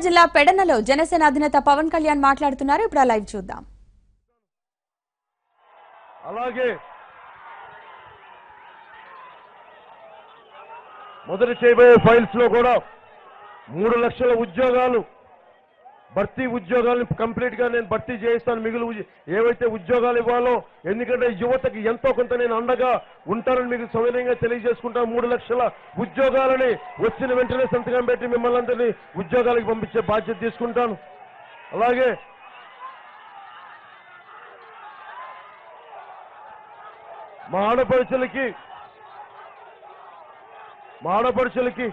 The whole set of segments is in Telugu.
జిల్లా పెడనలో జనసేన అధినేత పవన్ కళ్యాణ్ మాట్లాడుతున్నారు. ఇప్పుడు లైవ్ చూద్దాం. అలాగే మొదటి చేయబోయే ఫైల్స్ లో కూడా 3 లక్షల ఉద్యోగాలు భర్తీ ఉద్యోగాలను కంప్లీట్ గా నేను భర్తీ చేయిస్తాను. మిగులు ఏవైతే ఉద్యోగాలు ఇవ్వాలో, ఎందుకంటే యువతకి ఎంతో కొంత నేను అండగా ఉంటానని మీకు సవినయంగా తెలియజేసుకుంటాను. 3 లక్షల ఉద్యోగాలని వచ్చిన వెంటనే సంతకం పెట్టి మిమ్మల్ని అందరినీ ఉద్యోగాలకు పంపించే బాధ్యత తీసుకుంటాను. అలాగే మా ఆడపడుచులకి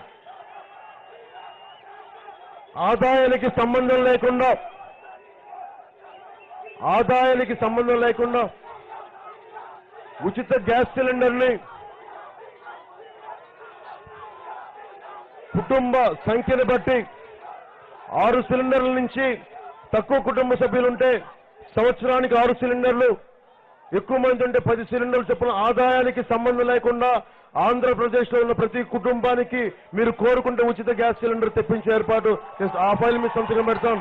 ఆదాయానికి సంబంధం లేకుండా ఉచిత గ్యాస్ సిలిండర్ని కుటుంబ సంఖ్యను బట్టి 6 సిలిండర్ల నుంచి తక్కువ కుటుంబ సభ్యులుంటే సంవత్సరానికి 6 సిలిండర్లు, ఎక్కువ మంది ఉంటే 10 సిలిండర్లు చొప్పున ఆదాయానికి సంబంధం లేకుండా ఆంధ్రప్రదేశ్లో ఉన్న ప్రతి కుటుంబానికి మీరు కోరుకుంటే ఉచిత గ్యాస్ సిలిండర్ తెప్పించే ఏర్పాటు ఆ ఫైల్ మీద సంతకం పెడతాం.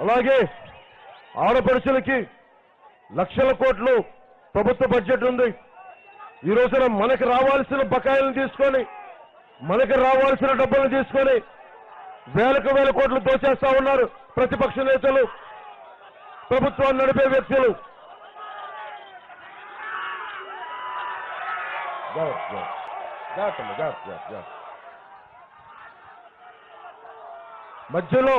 అలాగే ఆడపడుచులకి లక్షల కోట్లు ప్రభుత్వ బడ్జెట్ ఉంది. ఈ రోజున మనకు రావాల్సిన బకాయిలను తీసుకొని, మనకు రావాల్సిన డబ్బులను తీసుకొని వేలకు వేల కోట్లు దోచేస్తా ఉన్నారు ప్రతిపక్ష నేతలు, ప్రభుత్వాన్ని నడిపే వ్యక్తులు. మధ్యలో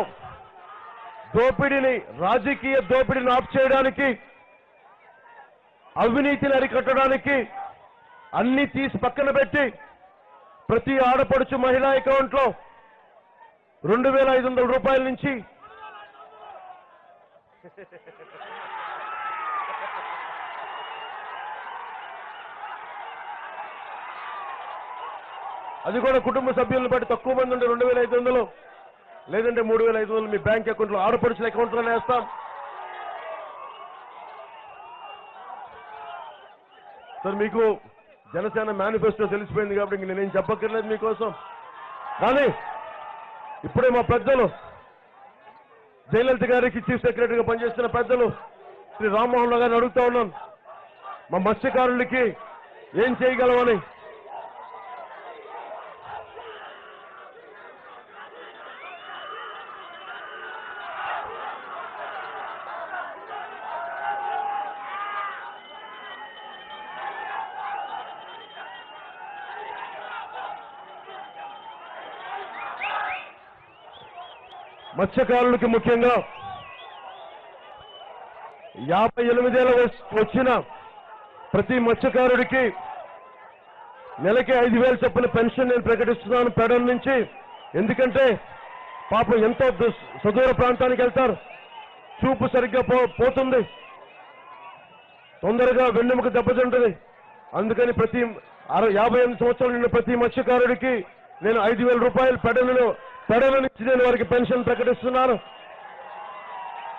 దోపిడీని, రాజకీయ దోపిడీని ఆఫ్ చేయడానికి, అవినీతిని అరికట్టడానికి అన్ని తీసి పక్కన పెట్టి ప్రతి ఆడపడుచు మహిళా అకౌంట్లో 2,500 రూపాయల నుంచి అది కూడా కుటుంబ సభ్యులను బట్టి తక్కువ మంది ఉంటే 2,500, లేదంటే 3,500 మీ బ్యాంక్ అకౌంట్లో, ఆడపడుచుల అకౌంట్లోనే వేస్తాం. సార్ మీకు జనసేన మేనిఫెస్టో తెలిసిపోయింది కాబట్టి నేనేం చెప్పక్కర్లేదు మీకోసం. కానీ ఇప్పుడే మా పెద్దలు, జయలలిత గారికి చీఫ్ సెక్రటరీగా పనిచేస్తున్న పెద్దలు శ్రీ రామ్మోహన్ రావు గారిని అడుగుతా ఉన్నాను, మా మత్స్యకారులకి ఏం చేయగలమని. మత్స్యకారులకి ముఖ్యంగా 58 ఏళ్ళ వచ్చిన ప్రతి మత్స్యకారుడికి నెలకి 5,000 చొప్పున పెన్షన్ నేను ప్రకటిస్తున్నాను పెడల నుంచి. ఎందుకంటే పాపం ఎంతో సుదూర ప్రాంతానికి వెళ్తారు, చూపు సరిగ్గా పోతుంది, తొందరగా వెన్నెముక దెబ్బతింటుంది. అందుకని ప్రతి 58 సంవత్సరాలు నిన్న ప్రతి మత్స్యకారుడికి నేను 5,000 రూపాయలు పెడల నుంచి నేను వారికి పెన్షన్ ప్రకటిస్తున్నాను.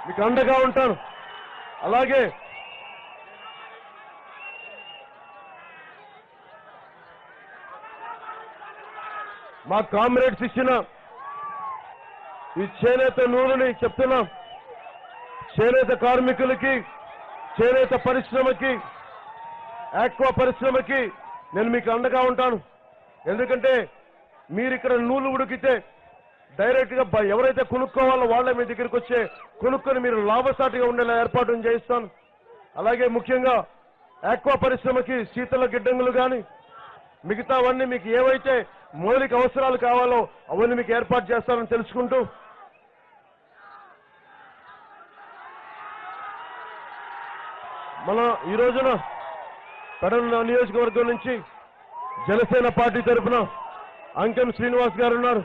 మీకు అండగా ఉంటాను. అలాగే మా కామ్రేడ్స్ ఇచ్చిన ఈ చేనేత నూలుని చెప్తున్నాం, చేనేత కార్మికులకి, చేనేత పరిశ్రమకి, ఆక్వా పరిశ్రమకి నేను మీకు అండగా ఉంటాను. ఎందుకంటే మీరు ఇక్కడ నూలు ఉడికితే డైరెక్ట్ గా ఎవరైతే కొనుక్కోవాలో వాళ్ళే మీ దగ్గరికి వచ్చే కొనుక్కొని మీరు లాభసాటిగా ఉండేలా ఏర్పాటు చేయిస్తాను. అలాగే ముఖ్యంగా ఆక్వా పరిశ్రమకి శీతల గిడ్డంగులు కానీ మిగతావన్నీ మీకు ఏవైతే మౌలిక అవసరాలు కావాలో అవన్నీ మీకు ఏర్పాటు చేస్తానని తెలుసుకుంటూ, మన ఈ రోజున పెడన నియోజకవర్గం నుంచి జనసేన పార్టీ తరఫున అంకెం శ్రీనివాస్ గారు ఉన్నారు.